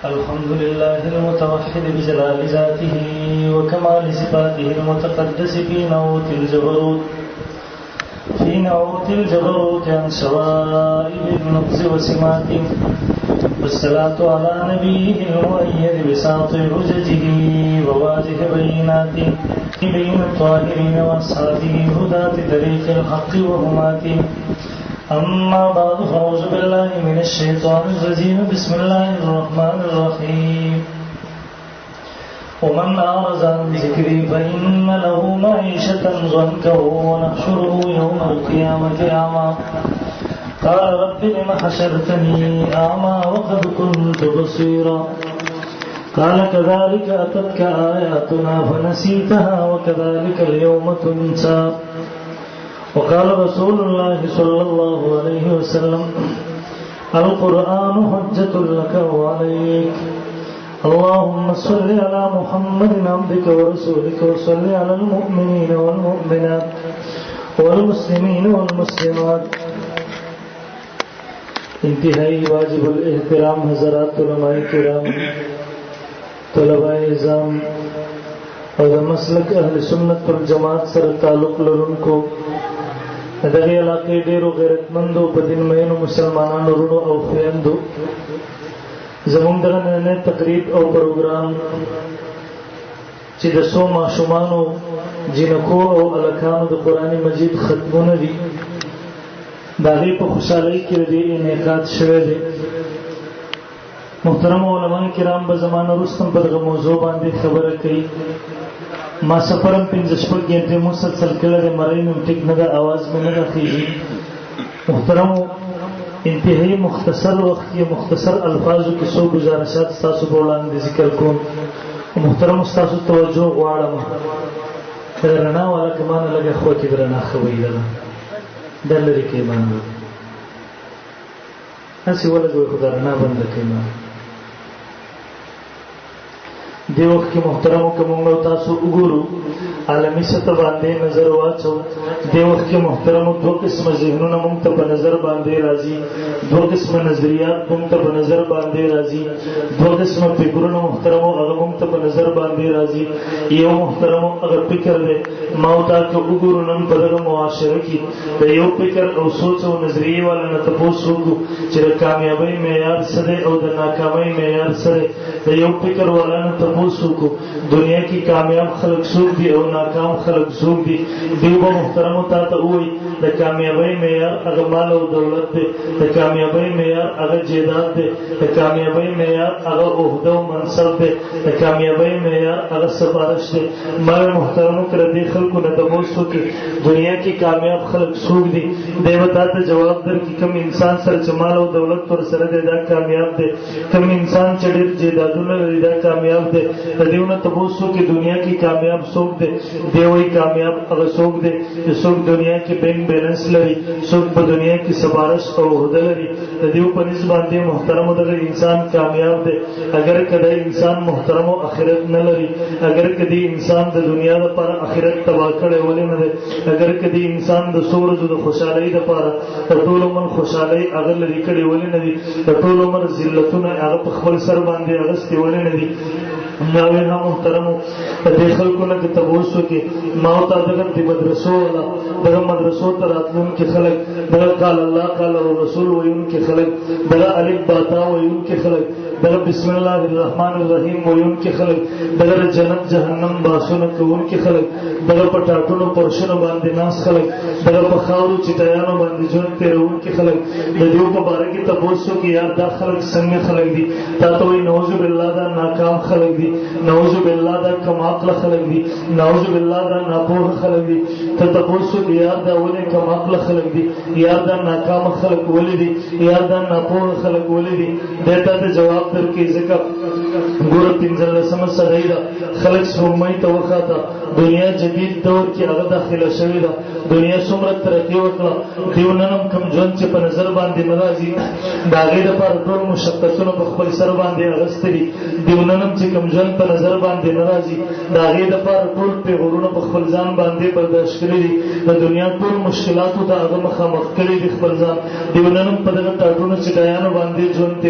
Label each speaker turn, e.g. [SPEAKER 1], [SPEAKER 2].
[SPEAKER 1] الحمد لله المتوحد بجلال ذاته وكمال صفاته المتقدس في نعوت الجبروت عن شوائب النقص وسماته، والصلاة على نبيه المؤيد بساط حججه وواجه بيناته بين الطاهرين وأصحابه هداة طريق الحق وهماته. أما بعد، فأعوذ بالله من الشيطان الرجيم. بسم الله الرحمن الرحيم. ومن أعرض عن ذكري فإن له معيشة ضنكا ونحشره يوم القيامة أعمى قال رب لم حشرتني أعمى وقد كنت بصيرا قال كذلك أتتك آياتنا فنسيتها وكذلك اليوم تنسى. وقال رسول الله صلى الله عليه وسلم القرآن حجة لك وعليك. اللهم صل على محمد عبدك ورسولك وصل على المؤمنين والمؤمنات والمسلمين والمسلمات. انتہائی واجب الاحترام حضرات علماء کرام، طلباء نظام اور مسلک اہل سنت والجماعت سر تعلق لرونکو دغه علاقې ډېرو غیرتمندو په دین مینو مسلمانانو ورونو او خویندو، زموږ دغه نننی تقریب او پروګرام چې د څو ماشومانو، جینکو او هلکانو د قرآن مجید ختمونه دي، د هغې په خوشحالۍ کې د دې انعقاد شوی دی. محترم علما کرام به زما نه وروسته په دغه موضوع باندې خبره کوي. ما سفرم 5-6 घंटे مسلسل کړی دی، مرۍ مې ټیک نه ده، اواز مې نه راخېږي. محترمو، انتهایی مختصر وخت کې مختصر الفاظو کې څو گزارشات ستاسو په وړاندې ذکر کوم. محترمو، ستاسو توجه غواړم، د رڼا والا که مانه لږه خوا کې د رڼا ښه ویله دا لرې کې مانه هسې ولګوئ، خو د رڼا بنده کوي مانه. دې وخت کې محترمو که موږ او تاسو وګورو، عالمي سطح باندې نظر واچو، دې وخت کې محترمو دوه قسمه ذهنونه موږ ته په نظر باندې راځي، دوه قسمه نظریات موږ ته په نظر باندې راځي، دوه قسمه فکرونه محترمو هغه موږ ته په نظر باندې راځي. یو محترمو هغه فکر دی، ما او تاسو وګورو نن په دغه معاشره کې د یو فکر او سوچ او نظریې والا نه تپوس وکړو چې د کامیابۍ معیار څه دی او د ناکامۍ معیار څه دی. د یو فکر والا نه کو دنیا کی کامیاب خلق څوک دي او ناکام خلق څوک دي. دیو به محترمو تا ته ووایي د کامیابۍ معیار هغه مال او دولت دی، د کامیابۍ معیار هغه جیداد دی، د کامیابۍ معیار هغه عہده او منصب دی، د کامیابۍ معیار هغه سفارش دی. ما محترمو کړه دې خلکو نه تپوس وکړي دنیا کی کامیاب خلق څوک دي، دی به تا ته جواب درکړي کوم انسان سره چې مال او دولت ورسره دی دا کامیاب دی، کوم انسان چې ډېر جیدادونه لري دا کامیاب دی. د دیو نه تپوس وکړي دنیا کی کامیاب څوک دی، دی وایي کامیاب هغه څوک دی چې څوک دنیا کې بینک بیلنس لري، څوک په دنیا کې سفارش او عہده لري. د دیو په نسبت باندې محترمو دغه انسان کامیاب دی. اگر کدی انسان محترمو آخرت نه لري، اگر کدی انسان د دنیا لپاره آخرت تباه کړی ولې نه دی، اگر کدی انسان د څو ورځو د خوشحالۍ لپاره د ټول عمر خوشحالۍ هغه لرې کړې ولې نه دي، د ټول عمر ذلتونه هغه په خپل سر باندې اخیستې ولې نه دي. ناوی ها محترمو دې خلکو نه تپوس وکړي ما او تا دغه د مدرسو والا دغه مدرسو ته راتلونکي خلک، دغه قال الله قال رسول ویونکي خلک، دغه الف با تا ویونکي خلک، دغه بسم الله الرحمن الرحیم ویونکي خلک، دغه جنت جهنم باسونه کوونکي خلک، دغه په ټاټونو پرشونو باندې ناس خلک، دغه په خاورو چټیانو باندې ژوند تېروونکي خلک. د دیو په باره کې تپوس وکړي یار دا خلک څنګه خلک دي؟ تا ته وایي نعوذ بالله دا ناکام خلک دي، نعوذ بالله دا کم عقل خلق دی، نعوذ بالله دا ناپوه خلق دی. ته تپوس وکړي یار دا ولې کم عقل خلق دی، یار دا ناکام خلق ولې دي، یار دا ناپوه خلق ولې دي؟ دی تا ته جواب درکړي ځکه ګوره 15مه صدۍ ده، خلک سپوږمۍ ته وخاته، دنیا جدید دور کې هغه داخله شوې ده، دنیا څومره ترقي وکړه. دیو نن هم کوم ژوند چې په نظر باندې نه راځي د هغې دپاره ټول مشقتونه په خپل سر باندې اخیستي دي. دیو نن هم چې کوم ژوند په نظر باندې نه راځي د هغې دپاره ټول پیغورونه په خپل ځان باندې برداشت کړي دي، د دنیا ټول مشکلاتو ته هغه مخامخ کړي دي خپل ځان. دیو نن هم په دغه ټاټونو چټیانو باندې ژوند